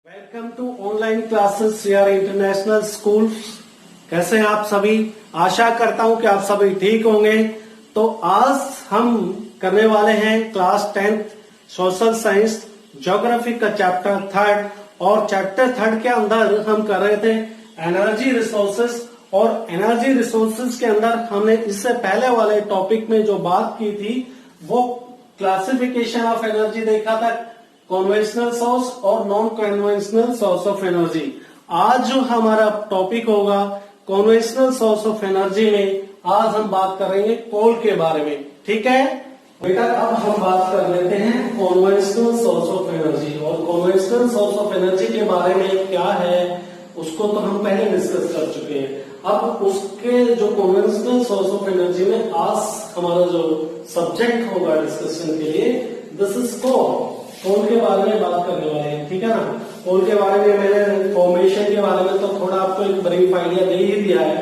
Welcome to online classes CR international school. कैसे हैं आप सभी? आशा करता हूं कि आप सभी ठीक होंगे। तो आज हम करने वाले हैं class 10th social science geography का चैप्टर 3rd, और चैप्टर 3rd के अंदर हम कर रहे थे एनर्जी रिसोर्सेज। और एनर्जी रिसोर्सेज के अंदर हमने इससे पहले वाले टॉपिक में जो बात की थी वो क्लासिफिकेशन ऑफ एनर्जी देखा था, कन्वेंशनल सोर्स और non conventional source of energy. आज जो हमारा टॉपिक होगा कन्वेंशनल सोर्स ऑफ एनर्जी में, आज हम बात करेंगे कोल के बारे में। ठीक है बेटा, अब हम बात कर लेते हैं कन्वेंशनल सोर्स ऑफ एनर्जी। और कन्वेंशनल सोर्स ऑफ एनर्जी के बारे में क्या है उसको तो हम पहले डिस्कस कर चुके हैं। अब उसके जो कन्वेंशनल सोर्स ऑफ एनर्जी में आज हमारा जो सब्जेक्ट होगा डिस्कशन के लिए, दिस इज कोल के बारे में बात करने वाले हैं। ठीक है ना। कोल के बारे में मैंने फॉर्मेशन के बारे में तो थोड़ा आपको एक ब्रीफ आइडिया दे ही दिया है।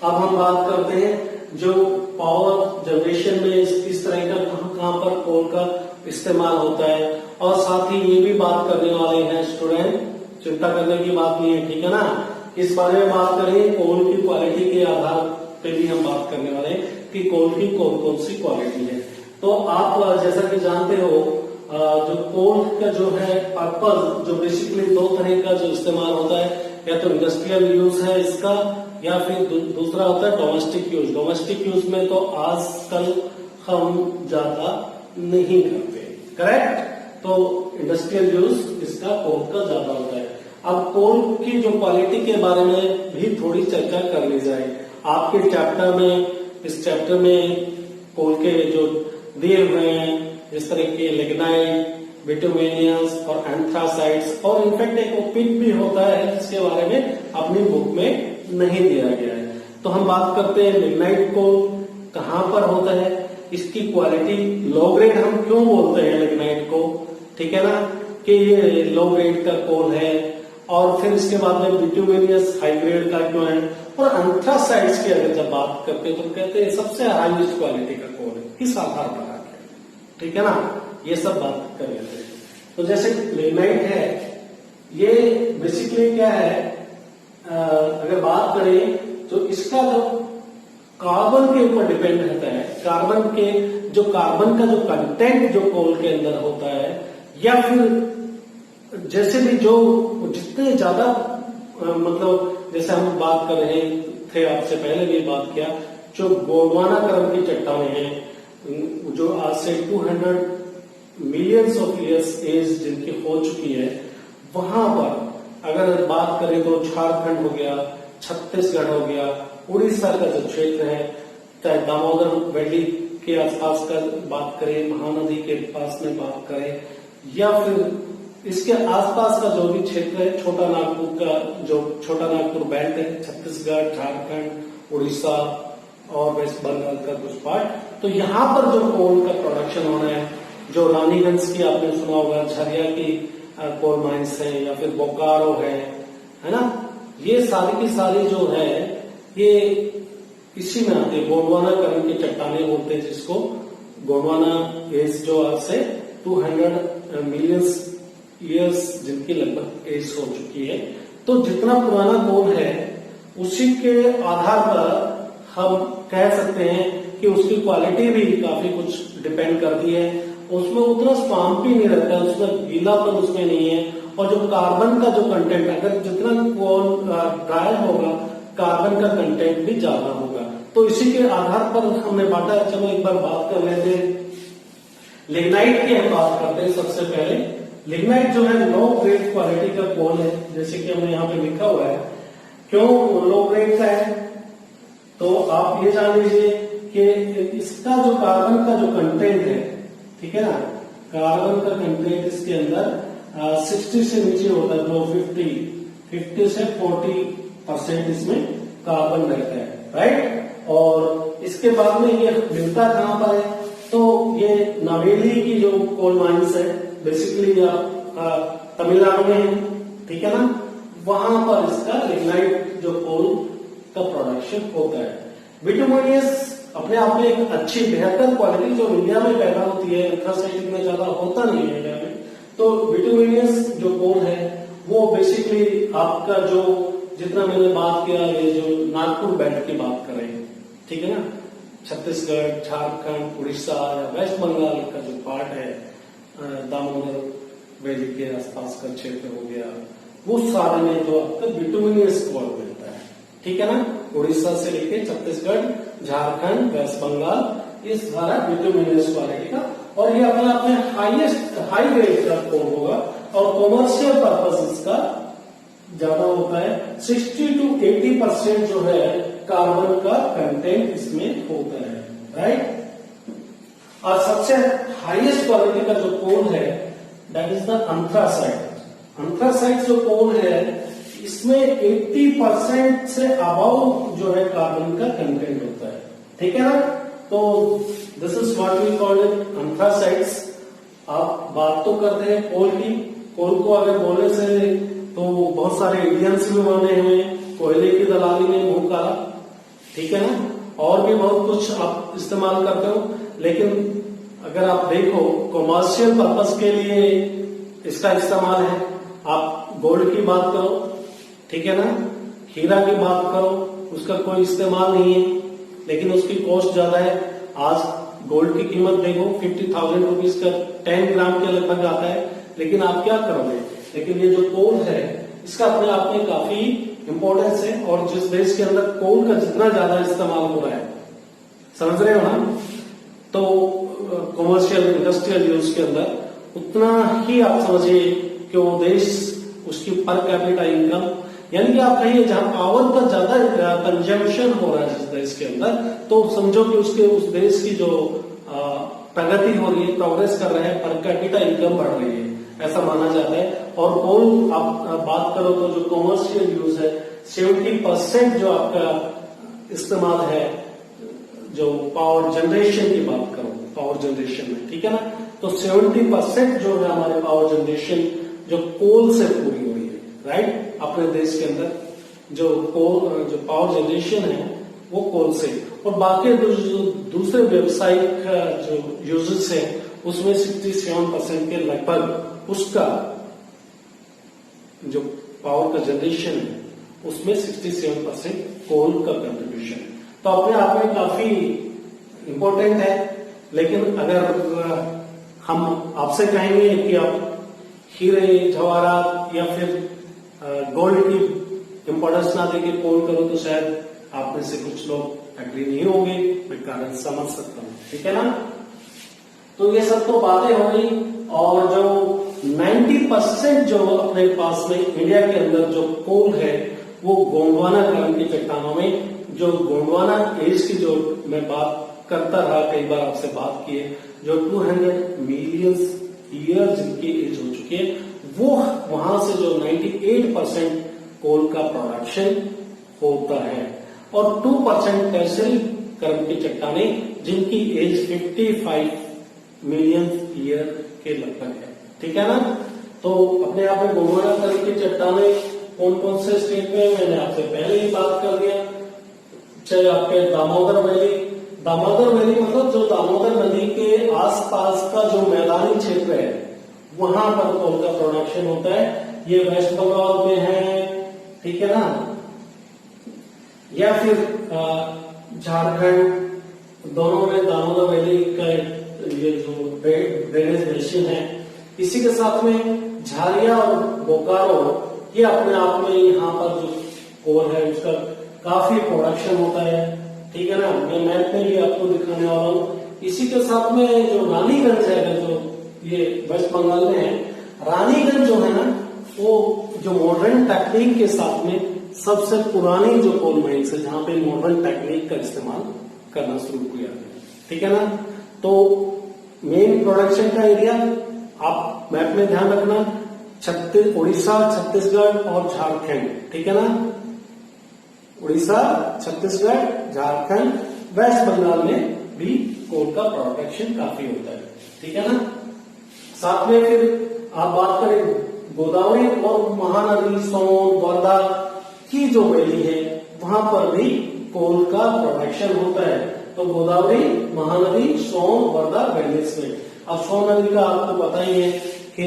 अब हम बात करते हैं जो पावर जनरेशन में किस तरह का कहां पर कोल का इस्तेमाल होता है, और साथ ही ये भी बात करने वाले हैं स्टूडेंट, चिंता करने की बात नहीं है। ठीक है ना। इस बारे में बात करेंगे कोल की क्वालिटी के आधार पे भी हम बात करने वाले हैं कि कोल की कौन कौन सी क्वालिटी है। तो आप जैसा कि जानते हो जो कोल का जो है पर्पज, जो बेसिकली दो तरह का जो इस्तेमाल होता है, या तो इंडस्ट्रियल यूज है इसका, या फिर दूसरा होता है डोमेस्टिक यूज। डोमेस्टिक यूज में तो आजकल हम ज्यादा नहीं करते, करेक्ट। तो इंडस्ट्रियल यूज इसका कोल का ज्यादा होता है। अब कोल की जो क्वालिटी के बारे में भी थोड़ी चर्चा कर ली जाए। आपके चैप्टर में, इस चैप्टर में कोल के जो दिए हुए हैं इस तरह के लिग्नाइट, बिटुमेनियस और एंथ्रासाइट्स, और इनफैक्ट एक ओपिक भी होता है जिसके बारे में अपनी बुक में नहीं दिया गया है। तो हम बात करते हैं लिग्नाइट को कहां पर होता है, इसकी क्वालिटी लो ग्रेड हम क्यों बोलते हैं लिग्नाइट को, ठीक है ना, कि ये लो ग्रेड का कोल है। और फिर इसके बाद में बिटुमेनियस हाई ग्रेड का क्यों है, और एंथ्रासाइट्स की अगर जब बात करते हैं तो कहते हैं सबसे हाईएस्ट क्वालिटी का कोल है, किस आधार पर। ठीक है ना, ये सब बात कर लेते हैं। तो जैसे लिग्नाइट है, ये बेसिकली क्या है, अगर बात करें तो इसका जो कार्बन के ऊपर डिपेंड रहता है, कार्बन का जो कंटेंट जो कोल के अंदर होता है, या फिर जैसे भी जो जितने ज्यादा मतलब जैसे हम बात कर रहे थे, आपसे पहले भी बात किया, जो गोंडवाना क्रम की चट्टानें हैं जो आज से 200 मिलियंस ऑफ इयर्स एज जिनकी हो चुकी है, वहां पर अगर बात करें तो झारखंड हो गया, छत्तीसगढ़ हो गया, उड़ीसा का जो क्षेत्र है, चाहे दामोदर वैली के आसपास का बात करें, महानदी के पास में बात करें, या फिर इसके आसपास का जो भी क्षेत्र है, छोटा नागपुर का जो छोटा नागपुर बेल्ट है, छत्तीसगढ़, झारखंड, उड़ीसा और वेस्ट बंगाल का कुछ पार्ट, तो यहाँ पर जो कोल का प्रोडक्शन होना है, जो रानीगंज की आपने सुना होगा, झरिया की कोल माइंस है, या फिर बोकारो है ना, ये सारी की सारी जो है ये इसी में आते हैं। गोंडवाना क्रम की चट्टानें बोलते हैं जिसको, गोंडवाना एज जो आज से 200 मिलियंस ईयर्स जिनकी लगभग एज हो चुकी है। तो जितना पुराना कोल है उसी के आधार पर हम कह सकते हैं कि उसकी क्वालिटी भी काफी कुछ डिपेंड करती है। उसमें उतना स्वाम्पी नहीं रहता, उसमें गीलापन उसमें नहीं है, और जो कार्बन का जो कंटेंट, अगर जितना कोल ड्राई होगा कार्बन का कंटेंट भी ज्यादा होगा। तो इसी के आधार पर हमने बांटा। चलो एक बार बात कर लेते हैं लिग्नाइट की। हम बात करते हैं सबसे पहले। लिग्नाइट जो है लो ग्रेड क्वालिटी का कोल है, जैसे कि हमने यहाँ पे लिखा हुआ है। क्यों लो ग्रेड का है, तो आप ये जान लीजिए कि इसका जो कार्बन का जो कंटेंट है, ठीक है ना, कार्बन का कंटेंट इसके अंदर 60 से नीचे होता है, तो 50 से 40% इसमें कार्बन रहता है, राइट। और इसके बाद में ये मिलता कहां पर है, तो ये नवेली की जो कोल माइंस है, बेसिकली आप तमिलनाडु में है, ठीक है ना, वहां पर इसका लिग्नाइट जो कोल का प्रोडक्शन होता है। बिटुमेनियस अपने आप में एक अच्छी बेहतर क्वालिटी जो इंडिया में पैदा होती है, एंथ्रासाइट में ज्यादा होता नहीं है इंडिया में, तो बिटुमेनियस जो कोल है वो आपका जो जितना मैंने बात किया, ये जो नागपुर बेल्ट की बात कर रहे हैं, ठीक है ना, छत्तीसगढ़, झारखंड, उड़ीसा या वेस्ट बंगाल का जो पार्ट है, दामोदर वैली के आसपास का क्षेत्र हो गया, वो सारे में जो आपका बिटुमिनियस कोल मिलता है, ठीक है ना। उड़ीसा से लेके छत्तीसगढ़, झारखंड, वेस्ट बंगाल, ये सारा बिटुमिनियस क्वालिटी का, और ये अपने आप में हाई ग्रेड का कोल होगा, और कॉमर्शियल पर्पस इसका ज्यादा होता है। 60 to 80% जो है कार्बन का कंटेंट इसमें होता है, राइट। और सबसे हाईएस्ट क्वालिटी का जो कोल है दैट इज द अंथ्रासाइट। अंथ्रासाइट जो कोल है इसमें 80% से अबाउ जो है कार्बन का कंटेंट होता है, ठीक है ना। तो this is what we call it anthracites. आप बात तो करते हैं कोल की, कोल को अगर बोलने से तो बहुत सारे इडियम्स भी बने हुए, कोयले की दलाली में मुंह काला, ठीक है ना, और भी बहुत कुछ आप इस्तेमाल करते हो। लेकिन अगर आप देखो कॉमर्शियल पर्पस के लिए इसका इस्तेमाल है। आप गोल्ड की बात करो, ठीक है ना, हीरा की बात करो, उसका कोई इस्तेमाल नहीं है, लेकिन उसकी कॉस्ट ज्यादा है। आज गोल्ड की कीमत देखो 50,000 रुपीज का 10 ग्राम के लगभग आता है, लेकिन आप क्या करोगे। लेकिन ये जो कोल है इसका अपने आप में काफी इंपॉर्टेंस है, और जिस देश के अंदर कोल का जितना ज्यादा इस्तेमाल हो रहा है, समझ रहे हो ना, तो कॉमर्शियल इंडस्ट्रियल यूज के अंदर उतना ही आप समझिए कि वो देश उसकी पर कैपिटा इनकम, यानी कि आप कहिए जहां पावर का ज्यादा कंजम्पशन हो रहा है जिस देश के अंदर, तो समझो कि उसके उस देश की जो प्रगति हो रही है, प्रोग्रेस कर रहे हैं, पर कैपिटा इनकम बढ़ रही है, ऐसा माना जाता है। और कोल आप बात करो तो जो कॉमर्शियल यूज है 70% जो आपका इस्तेमाल है, जो पावर जनरेशन की बात करो, पावर जनरेशन में, ठीक है ना, तो 70% जो है हमारे पावर जनरेशन जो कोल से पूरी हो रही है, राइट। अपने देश के अंदर जो पावर जनरेशन है वो कोल से, और बाकी दूसरे व्यवसायिक जो यूजेस है उसमें 67% के लगभग उसका जो पावर का जनरेशन है उसमें 67% कोल का कंट्रीब्यूशन है। तो अपने आप में काफी इंपॉर्टेंट है। लेकिन अगर हम आपसे कहेंगे कि आप हीरे जवाहरात या फिर गोल्ड की इंपॉर्टेंस ना देके कोल करो, तो शायद आप में से कुछ लोग एग्री नहीं होंगे, मैं कारण समझ सकता हूं, ठीक है ना। तो ये सब तो बातें हो गई, और जो 90% जो अपने पास में इंडिया के अंदर जो कोल है वो गोंडवाना क्रम की चट्टानों में, जो गोंडवाना एज की जो मैं बात करता रहा, कई बार आपसे बात की है, जो 200 मिलियन ईयर जिनकी एज हो चुकी है, वो वहां से जो 98% कोल का प्रोडक्शन होता है, और 2% टर्शियरी क्रम की चट्टाने जिनकी एज 55 मिलियन ईयर के लगभग है, ठीक है ना। तो अपने आप में गोंडवाना क्रम की चट्टाने कौन कौन से स्टेट में, मैंने आपसे पहले ही बात कर दिया। चाहे आपके दामोदर वैली मतलब जो दामोदर नदी के आसपास का जो मैदानी क्षेत्र है वहां पर कोल का प्रोडक्शन होता है। ये वेस्ट बंगाल में है, ठीक है ना, या फिर झारखंड, दोनों में दामोदर वैली का ये जो ड्रेनेज बेसिन है, इसी के साथ में झारिया और बोकारो, ये अपने आप में यहाँ पर जो कोल है उसका काफी प्रोडक्शन होता है, ठीक है ना। मैं मैप में भी आपको दिखाने वाला हूँ। इसी के साथ में जो रानीगंज है, जो ये वेस्ट बंगाल में है, रानीगंज जो है ना, वो जो मॉडर्न टेक्निक के साथ में सबसे पुरानी जो कोल माइन्स है जहां पे मॉडर्न टेक्निक का इस्तेमाल करना शुरू किया, ठीक है ना। तो मेन प्रोडक्शन का एरिया आप मैप में ध्यान रखना, उड़ीसा, छत्तीसगढ़ और झारखंड, ठीक है ना। उड़ीसा, छत्तीसगढ़, झारखंड, वेस्ट बंगाल में भी कोल का प्रोडक्शन काफी होता है, ठीक है ना। साथ में फिर आप बात करें गोदावरी और महानदी, सोन, वर्धा की जो वैली है वहां पर भी कोल का प्रोडक्शन होता है। तो गोदावरी, महानदी, सोन, वर्धा वैलीज में, अब सोन नदी का आपको पता ही है कि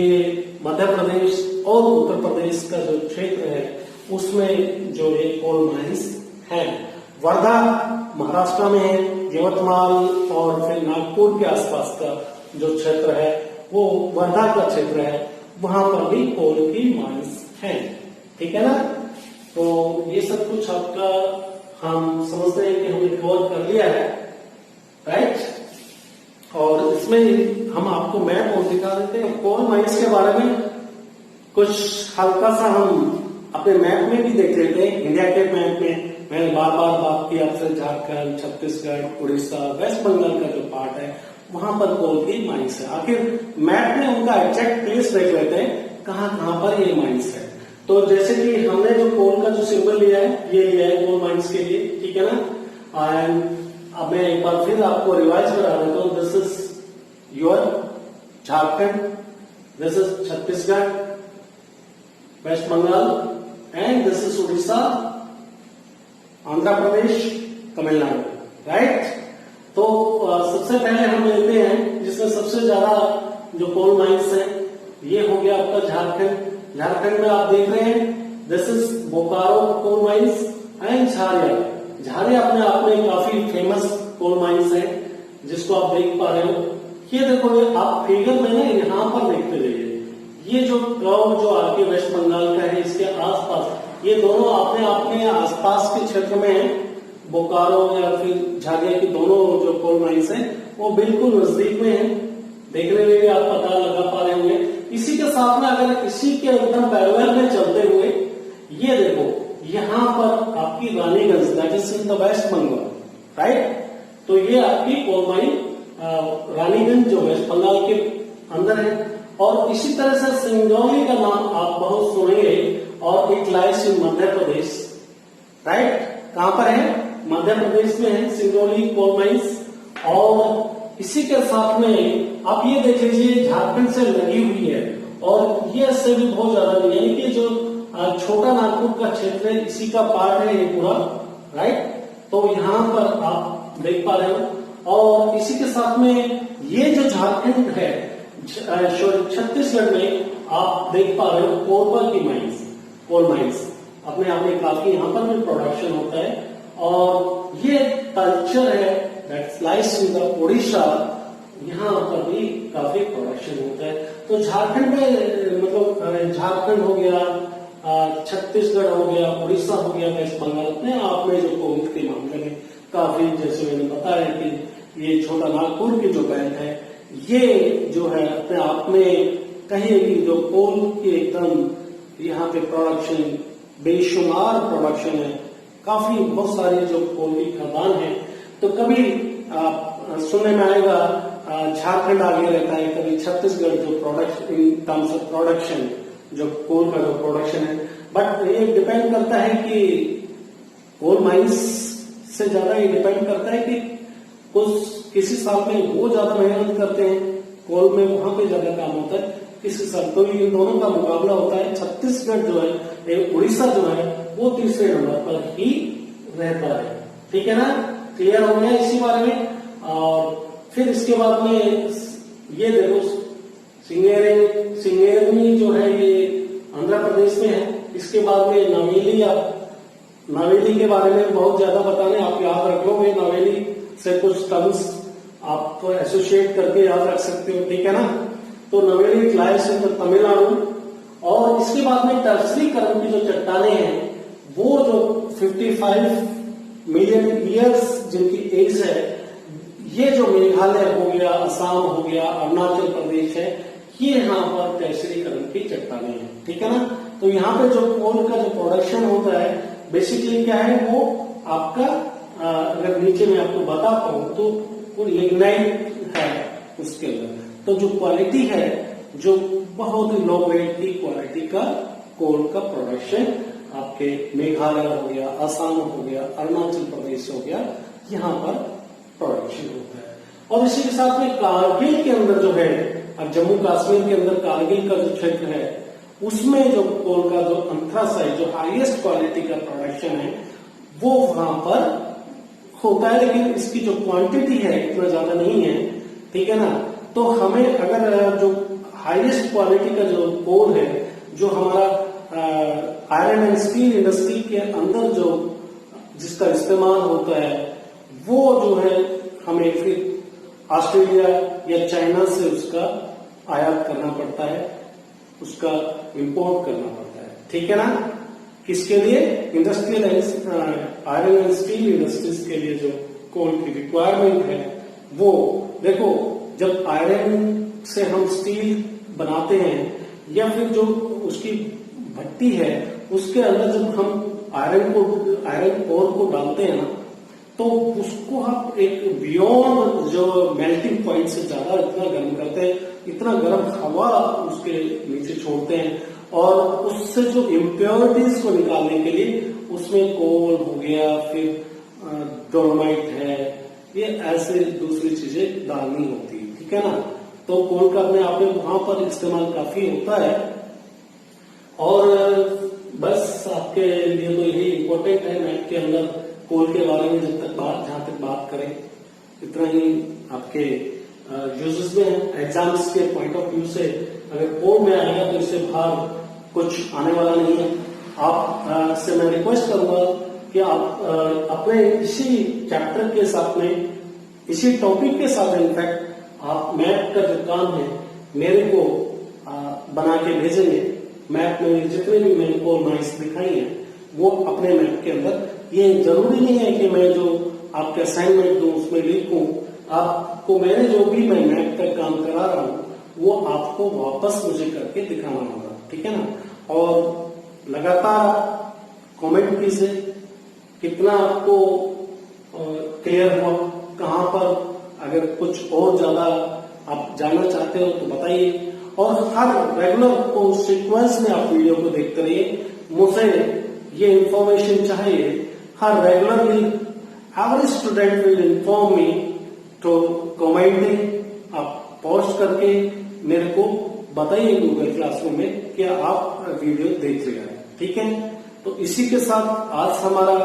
मध्य प्रदेश और उत्तर प्रदेश का जो क्षेत्र है उसमें जो ये कोल माइंस है। वर्धा महाराष्ट्र में है, यवतमाल और फिर नागपुर के आसपास का जो क्षेत्र है वो वर्धा का क्षेत्र है, वहां पर भी कोल की माइंस है। ठीक है ना। तो ये सब कुछ आपका हम समझते हैं कि हमने कवर कर लिया है, राइट। और इसमें हम आपको मैप और दिखा देते हैं कोल माइंस के बारे में। कुछ हल्का सा हम अपने मैप में भी देख लेते हैं। इंडिया के मैप में मैंने बार बार बात की आपसे, झारखंड, छत्तीसगढ़, उड़ीसा, वेस्ट बंगाल का जो पार्ट है वहां पर कोल की माइंस है। आखिर मैप में उनका एग्जैक्ट प्लेस देख लेते हैं कहां कहां पर ये माइंस है। तो जैसे कि हमने जो कोल का जो सिंबल लिया है ये लिया है कोल माइंस के लिए, ठीक है ना। एंड अब मैं एक बार फिर आपको रिवाइज करा देता हूं। This is your Jharkhand, this is Chhattisgarh, West Bengal and this is Orissa, Andhra Pradesh, Tamil Nadu, right. तो सबसे पहले हम लेते हैं जिसमें सबसे ज्यादा जो कोल माइंस है ये हो गया आपका झारखंड। झारखंड में आप देख रहे हैं this is Bokaro coal mines and Jharia. Jharia अपने आप में काफी फेमस कोल माइंस है जिसको आप देख पा रहे हो। ये देखो, ये आप फिगर में ना यहाँ पर देखते जाइए, ये जो कर्व जो आपके वेस्ट बंगाल का है इसके आसपास, ये दोनों अपने आसपास के क्षेत्र में है। बोकारो या फिर झारिया की दोनों जो कोल माइंस है वो बिल्कुल नजदीक में है। देखने में भी आप पता लगा पा रहे होंगे। इसी के साथ में अगर इसी के एकदम पैरेलल में चलते हुए ये देखो, यहाँ पर आपकी Raniganj, that is in the West Bengal, right. तो ये आपकी कोल माइन रानीगंज जो वेस्ट बंगाल के अंदर है। और इसी तरह से सिंगरौली का नाम आप बहुत सुनेंगे और it lies in Madhya Pradesh, right. कहां पर है? मध्य प्रदेश में है सिंगरौली कोल माइंस। और इसी के साथ में आप ये देख लीजिए झारखंड से लगी हुई है और ये इससे भी बहुत ज्यादा नहीं है। कि जो छोटा नागपुर का क्षेत्र है इसी का पार्ट है ये पूरा, राइट। तो यहाँ पर आप देख पा रहे हो। और इसी के साथ में ये जो झारखंड है, छत्तीसगढ़ में आप देख पा रहे हो कोरबा की माइंस, कोल माइंस अपने आप में काफी यहाँ पर भी प्रोडक्शन होता है। और ये कल्चर है that lies in the Orissa, यहाँ पर भी काफी प्रोडक्शन होता है। तो झारखंड में मतलब झारखंड हो गया, छत्तीसगढ़ हो गया, उड़ीसा हो गया, वेस्ट बंगाल अपने आप में जो कोल के मामले में काफी, जैसे मैंने बताया कि ये छोटा नागपुर की जो बेल्ट है ये जो है अपने आप में कहीं भी जो कोल की एकदम यहाँ पे प्रोडक्शन बेशुमार प्रोडक्शन है। काफी बहुत सारी जो कोल की खदान है। तो कभी सुनने में आएगा झारखंड आगे रहता है, कभी छत्तीसगढ़ जो production in terms of production जो कोल का जो प्रोडक्शन है। बट ये डिपेंड करता है कि कोल माइंस से ज्यादा ये डिपेंड करता है कि किसी साल में वो ज्यादा मेहनत करते हैं कोल में, वहां पे ज्यादा काम होता है। किसी साल तो इन दोनों का मुकाबला होता है। छत्तीसगढ़ जो है, उड़ीसा जो है वो तीसरे नंबर पर ही रहता है। ठीक है ना, क्लियर हो गया इसी बारे में। और फिर इसके बाद में ये देखो सिंगेरनी जो है ये आंध्र प्रदेश में है। इसके बाद में नवेली, नवेली के बारे में बहुत ज्यादा बताने, आप याद रखोगे नवेली से कुछ टर्म्स आप एसोसिएट करके याद रख सकते हो, ठीक है ना। तो नवेली लाइज इन तमिलनाडु। और इसके बाद में टर्सरी कर्म की जो चट्टाने हैं वो जो 55 मिलियन ईयर्स जिनकी एज है, ये जो मेघालय हो गया, असम हो गया, अरुणाचल प्रदेश है, ये यहाँ पर टर्सरी कर्म की चट्टाने हैं, ठीक है ना। तो यहाँ पे जो कोल का जो प्रोडक्शन होता है बेसिकली क्या है, वो आपका अगर नीचे में आपको बताता हूं तो लिग्नाइट है उसके अंदर। तो जो क्वालिटी है जो बहुत ही लो ग्रेड की क्वालिटी का कोल का प्रोडक्शन आपके मेघालय हो गया, असम हो गया, अरुणाचल प्रदेश हो गया, यहाँ पर प्रोडक्शन होता है। और इसी के साथ में कारगिल के अंदर जो है, अब जम्मू कश्मीर के अंदर कारगिल का जो क्षेत्र है उसमें जो कोल का जो अंथ्रासाइट जो हाईएस्ट क्वालिटी का प्रोडक्शन है वो वहां पर होता है। लेकिन इसकी जो क्वांटिटी है इतना ज्यादा नहीं है, ठीक है ना। तो हमें अगर जो हाईएस्ट क्वालिटी का जो कोल है, जो हमारा आयरन एंड स्टील इंडस्ट्री के अंदर जो जिसका इस्तेमाल होता है वो जो है हमें फिर ऑस्ट्रेलिया या चाइना से उसका आयात करना पड़ता है, उसका इंपोर्ट करना पड़ता है। ठीक है ना? किसके लिए? Industrial iron and steel industries के लिए जो कोल की रिक्वायरमेंट है वो देखो, जब आयरन से हम स्टील बनाते हैं या फिर जो उसकी भट्टी है उसके अंदर जब हम आयरन ओर को डालते हैं ना, तो उसको आप एक बियॉन्ड जो मेल्टिंग पॉइंट से ज्यादा इतना गर्म करते हैं, इतना गर्म हवा उसके नीचे छोड़ते हैं और उससे जो इम्प्योरिटीज को निकालने के लिए उसमें कोल हो गया, फिर डोलोमाइट है, ये ऐसे दूसरी चीजें डालनी होती है। ठीक है ना? तो कोल का अपने आप में वहां पर इस्तेमाल काफी होता है। और बस आपके लिए तो यही इम्पोर्टेंट है मैथ के अंदर कोल के बारे में जहां तक बात करें, इतना ही आपके यूजेस में है। एग्जाम्स के पॉइंट ऑफ व्यू से अगर कोल में आएगा तो इससे बाहर कुछ आने वाला नहीं है। आप से मैं रिक्वेस्ट करूंगा कि आप अपने इसी चैप्टर के साथ में, इसी टॉपिक के साथ इनफैक्ट आप मैथ का जो काम है मेरे को बना के भेजेंगे। मैथ में जितने भी मैंने कोल माइंस दिखाई है वो अपने मैथ के अंदर, ये जरूरी नहीं है कि मैं जो आपके असाइनमेंट दूं उसमें लिखूं, आपको मैंने जो भी मैं मैथ का काम करा रहा हूं वो आपको वापस मुझे करके दिखाना होगा। ठीक है ना? और लगातार कमेंट कीजिए कितना आपको क्लियर हुआ, कहां पर अगर कुछ और ज्यादा आप जानना चाहते हो तो बताइए। और हर रेगुलर को सीक्वेंस में आप वीडियो को देखते रहिए। मुझे ये इंफॉर्मेशन चाहिए हर regularly. Every student will inform me to commenting. आप पोस्ट करके मेरे को बताइए गूगल क्लासरूम में कि आप वीडियो देख लिया है। ठीक है? तो इसी के साथ आज हमारा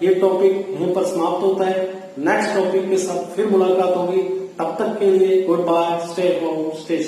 ये टॉपिक यहीं पर समाप्त होता है। नेक्स्ट टॉपिक के साथ फिर मुलाकात होगी। तब तक के लिए good bye, stay home, stay safe.